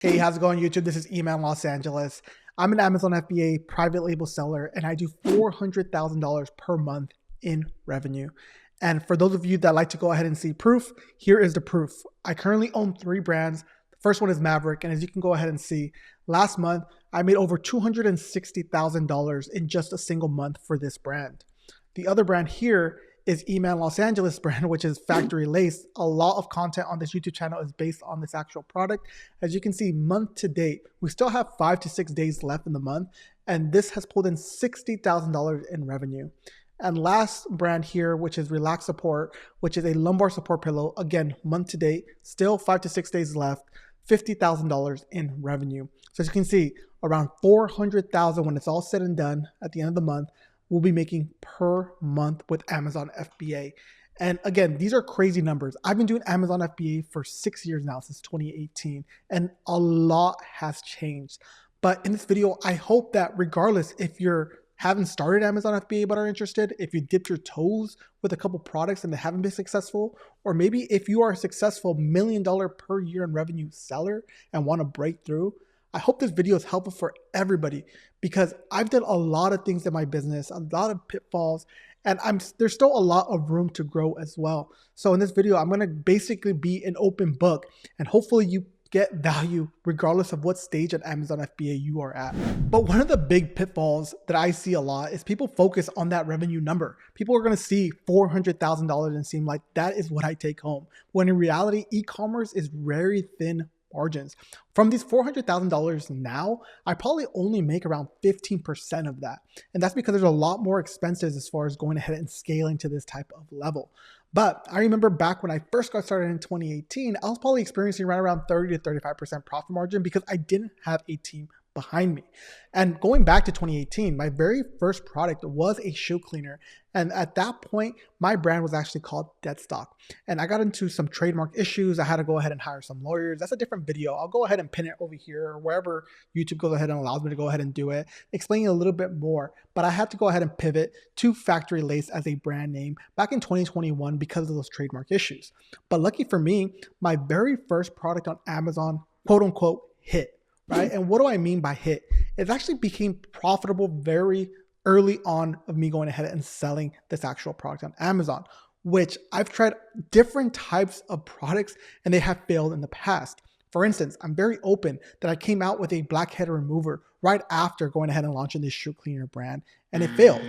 Hey, how's it going, YouTube? This is Eman Los Angeles. I'm an Amazon FBA private label seller, and I do $400,000 per month in revenue. And for those of you that like to go ahead and see proof, here is the proof. I currently own 3 brands. The first one is Maverick, and as you can go ahead and see, last month I made over $260,000 in just a single month for this brand. The other brand here is Eman Los Angeles brand, which is factory lace. A lot of content on this YouTube channel is based on this actual product. As you can see, month to date, we still have 5 to 6 days left in the month, and this has pulled in $60,000 in revenue. And last brand here, which is Relax Support, which is a lumbar support pillow. Again, month to date, still 5 to 6 days left, $50,000 in revenue. So as you can see, around $400,000 when it's all said and done at the end of the month, we'll be making per month with Amazon FBA. And again, these are crazy numbers. I've been doing Amazon FBA for 6 years now, since 2018, and a lot has changed. But in this video, I hope that regardless if you haven't started Amazon FBA but are interested, if you dipped your toes with a couple products and they haven't been successful, or maybe if you are a successful $1 million per year in revenue seller and want to break through, I hope this video is helpful for everybody, because I've done a lot of things in my business, a lot of pitfalls, and there's still a lot of room to grow as well. So in this video, I'm going to basically be an open book, and hopefully you get value regardless of what stage at Amazon FBA you are at. But one of the big pitfalls that I see a lot is people focus on that revenue number. People are going to see $400,000 and seem like that is what I take home, when in reality, e-commerce is very thin margins. From these $400,000 now, I probably only make around 15% of that. And that's because there's a lot more expenses as far as going ahead and scaling to this type of level. But I remember back when I first got started in 2018, I was probably experiencing right around 30 to 35% profit margin because I didn't have a team behind me. And going back to 2018, my very first product was a shoe cleaner. And at that point, my brand was actually called Deadstock. And I got into some trademark issues. I had to go ahead and hire some lawyers. That's a different video. I'll go ahead and pin it over here or wherever YouTube goes ahead and allows me to go ahead and do it, explaining a little bit more. But I had to go ahead and pivot to Factory Lace as a brand name back in 2021 because of those trademark issues. But lucky for me, my very first product on Amazon, quote unquote, hit. Right? And what do I mean by hit? It actually became profitable very early on of me going ahead and selling this actual product on Amazon, which I've tried different types of products and they have failed in the past. For instance, I'm very open that I came out with a blackhead remover right after going ahead and launching this shoe cleaner brand, and it failed.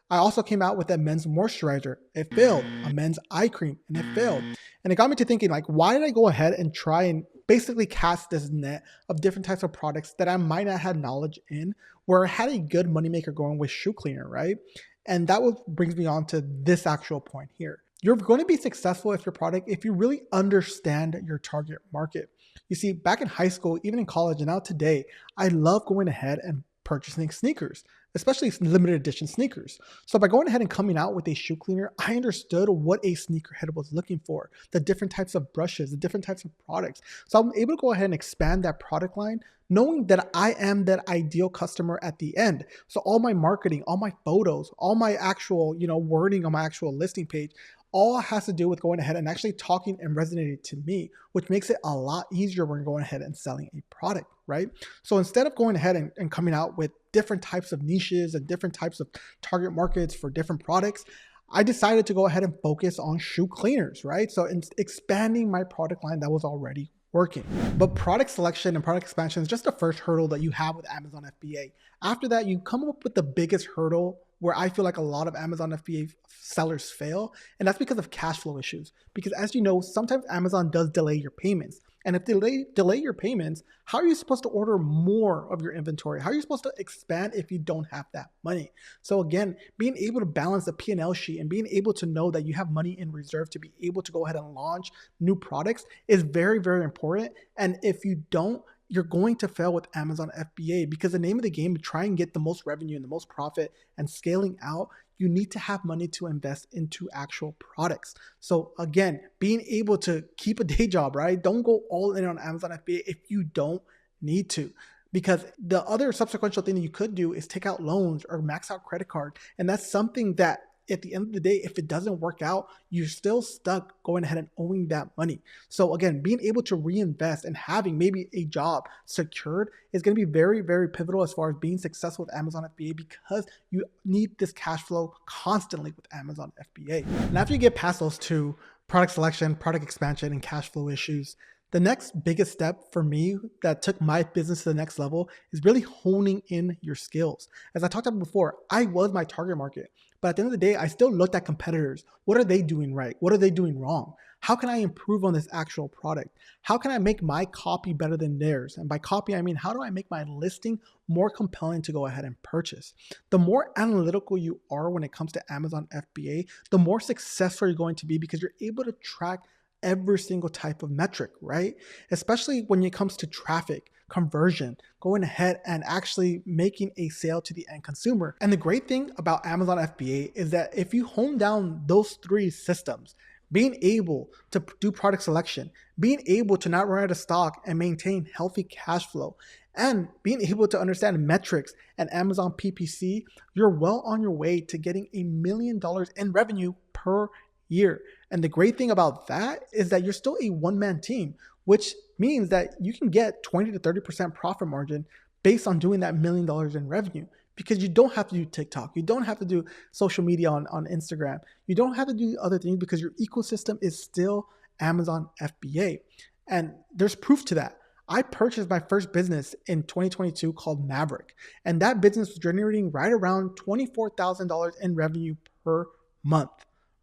I also came out with a men's moisturizer. It failed. A men's eye cream, and it failed. And it got me to thinking, like, why did I go ahead and try and basically cast this net of different types of products that I might not have knowledge in, where I had a good moneymaker going with shoe cleaner, right? And that brings me on to this actual point here. You're going to be successful with your product if you really understand your target market. You see, back in high school, even in college, and now today, I love going ahead and purchasing sneakers, especially limited edition sneakers. So by going ahead and coming out with a shoe cleaner, I understood what a sneakerhead was looking for, the different types of brushes, the different types of products. So I'm able to go ahead and expand that product line, knowing that I am that ideal customer at the end. So all my marketing, all my photos, all my actual, wording on my actual listing page, all has to do with going ahead and actually talking and resonating to me, which makes it a lot easier when you're going ahead and selling a product, right? So instead of going ahead and coming out with different types of niches and different types of target markets for different products, I decided to go ahead and focus on shoe cleaners, right? So expanding my product line that was already working. But product selection and product expansion is just the first hurdle that you have with Amazon FBA. After that, you come up with the biggest hurdle where I feel like a lot of Amazon FBA sellers fail, and that's because of cash flow issues. Because as you know, sometimes Amazon does delay your payments. And if they delay your payments, how are you supposed to order more of your inventory? How are you supposed to expand if you don't have that money? So again, being able to balance the P&L sheet and being able to know that you have money in reserve to be able to go ahead and launch new products is very, very important. And if you don't, you're going to fail with Amazon FBA, because the name of the game to try and get the most revenue and the most profit and scaling out, you need to have money to invest into actual products. So again, being able to keep a day job, right? Don't go all in on Amazon FBA if you don't need to. Because the other subsequential thing that you could do is take out loans or max out credit card. And that's something that at the end of the day, if it doesn't work out, you're still stuck going ahead and owing that money. So again, being able to reinvest and having maybe a job secured is going to be very, very pivotal as far as being successful with Amazon FBA, because you need this cash flow constantly with Amazon FBA. And after you get past those two, product selection, product expansion, and cash flow issues, the next biggest step for me that took my business to the next level is really honing in your skills. As I talked about before, I was my target market, but at the end of the day, I still looked at competitors. What are they doing right? What are they doing wrong? How can I improve on this actual product? How can I make my copy better than theirs? And by copy, I mean, how do I make my listing more compelling to go ahead and purchase? The more analytical you are when it comes to Amazon FBA, the more successful you're going to be, because you're able to track every single type of metric, right? Especially when it comes to traffic, conversion, going ahead and actually making a sale to the end consumer. And the great thing about Amazon FBA is that if you hone down those three systems, being able to do product selection, being able to not run out of stock and maintain healthy cash flow, and being able to understand metrics and Amazon PPC, you're well on your way to getting $1 million in revenue per year. And the great thing about that is that you're still a one-man team, which means that you can get 20 to 30% profit margin based on doing that $1 million in revenue, because you don't have to do TikTok. You don't have to do social media on Instagram. You don't have to do other things, because your ecosystem is still Amazon FBA. And there's proof to that. I purchased my first business in 2022 called Maverick, and that business was generating right around $24,000 in revenue per month.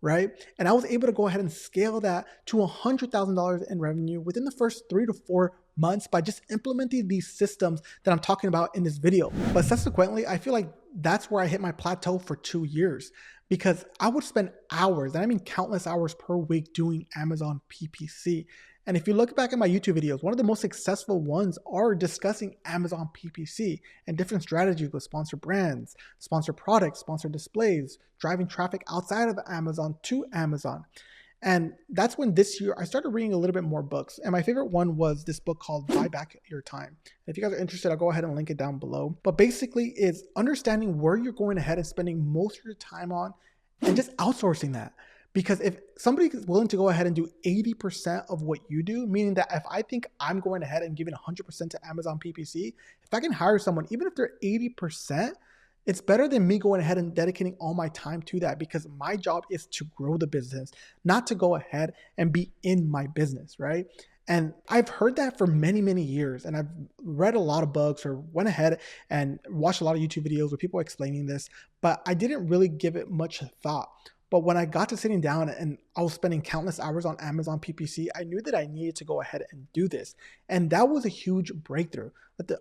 Right? And I was able to go ahead and scale that to $100,000 in revenue within the first 3 to 4 months by just implementing these systems that I'm talking about in this video. But subsequently, I feel like that's where I hit my plateau for 2 years, because I would spend hours, and I mean countless hours per week, doing Amazon PPC. And if you look back at my YouTube videos, one of the most successful ones are discussing Amazon PPC and different strategies with sponsored brands, sponsored products, sponsored displays, driving traffic outside of Amazon to Amazon. And that's when this year I started reading a little bit more books. And my favorite one was this book called Buy Back Your Time. If you guys are interested, I'll go ahead and link it down below. But basically, it's understanding where you're going ahead and spending most of your time on and just outsourcing that. Because if somebody is willing to go ahead and do 80% of what you do, meaning that if I think I'm going ahead and giving 100% to Amazon PPC, if I can hire someone, even if they're 80%, it's better than me going ahead and dedicating all my time to that, because my job is to grow the business, not to go ahead and be in my business, right? And I've heard that for many, many years. And I've read a lot of books or went ahead and watched a lot of YouTube videos with people explaining this, but I didn't really give it much thought. But when I got to sitting down and I was spending countless hours on Amazon PPC, I knew that I needed to go ahead and do this. And that was a huge breakthrough.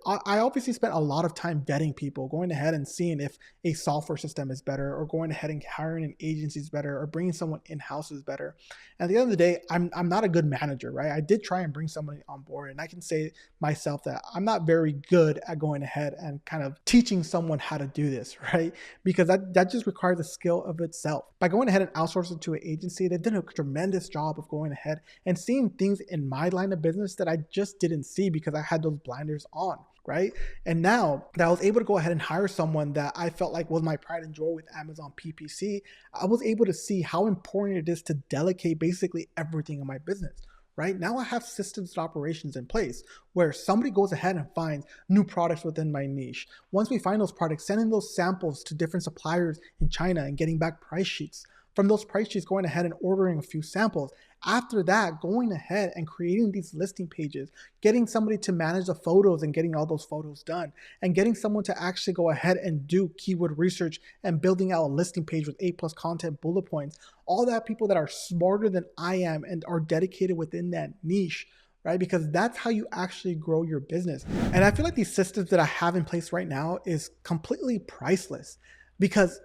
I obviously spent a lot of time vetting people, going ahead and seeing if a software system is better, or going ahead and hiring an agency is better, or bringing someone in-house is better. And at the end of the day, I'm not a good manager, right? I did try and bring somebody on board, and I can say myself that I'm not very good at going ahead and kind of teaching someone how to do this, right? Because that just requires a skill of itself. By going ahead and outsourcing to an agency, they did a tremendous job of going ahead and seeing things in my line of business that I just didn't see because I had those blinders on, right? And now that I was able to go ahead and hire someone that I felt like was my pride and joy with Amazon PPC, I was able to see how important it is to delegate basically everything in my business. Right now, I have systems and operations in place where somebody goes ahead and finds new products within my niche. Once we find those products, sending those samples to different suppliers in China and getting back price sheets. From those price sheets, going ahead and ordering a few samples. After that, going ahead and creating these listing pages, getting somebody to manage the photos and getting all those photos done, and getting someone to actually go ahead and do keyword research and building out a listing page with A+ content, bullet points. All that, people that are smarter than I am and are dedicated within that niche, right? Because that's how you actually grow your business. And I feel like these systems that I have in place right now is completely priceless. Because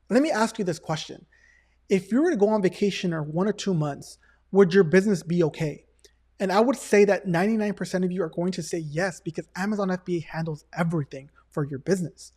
let me ask you this question. If you were to go on vacation or 1 or 2 months, would your business be okay? And I would say that 99% of you are going to say yes, because Amazon FBA handles everything for your business.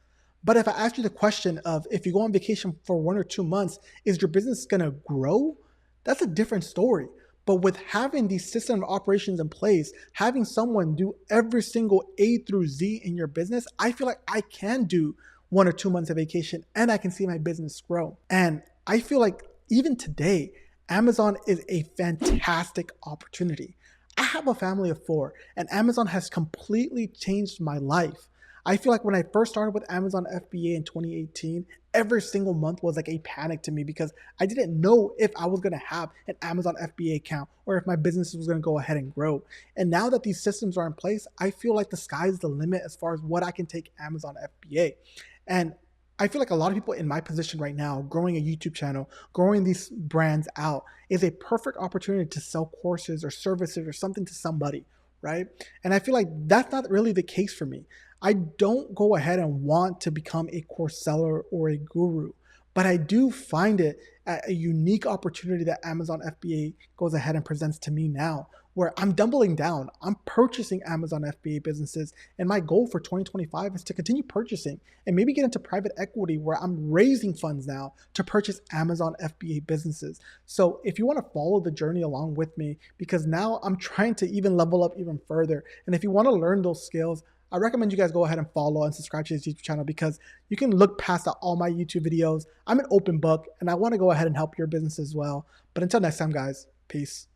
But if I ask you the question of, if you go on vacation for 1 or 2 months, is your business gonna grow? That's a different story. But with having these system of operations in place, having someone do every single A through Z in your business, I feel like I can do 1 or 2 months of vacation and I can see my business grow. And I feel like even today, Amazon is a fantastic opportunity. I have a family of 4, and Amazon has completely changed my life. I feel like when I first started with Amazon FBA in 2018, every single month was like a panic to me because I didn't know if I was going to have an Amazon FBA account or if my business was going to go ahead and grow. And now that these systems are in place, I feel like the sky's the limit as far as what I can take Amazon FBA. And I feel like a lot of people in my position right now, growing a YouTube channel, growing these brands out, is a perfect opportunity to sell courses or services or something to somebody, right? And I feel like that's not really the case for me. I don't go ahead and want to become a course seller or a guru, but I do find it a unique opportunity that Amazon FBA goes ahead and presents to me now, where I'm doubling down. I'm purchasing Amazon FBA businesses, and my goal for 2025 is to continue purchasing and maybe get into private equity where I'm raising funds now to purchase Amazon FBA businesses. So if you want to follow the journey along with me, because now I'm trying to even level up even further. And if you want to learn those skills, I recommend you guys go ahead and follow and subscribe to this YouTube channel because you can look past all my YouTube videos. I'm an open book and I want to go ahead and help your business as well. But until next time, guys, peace.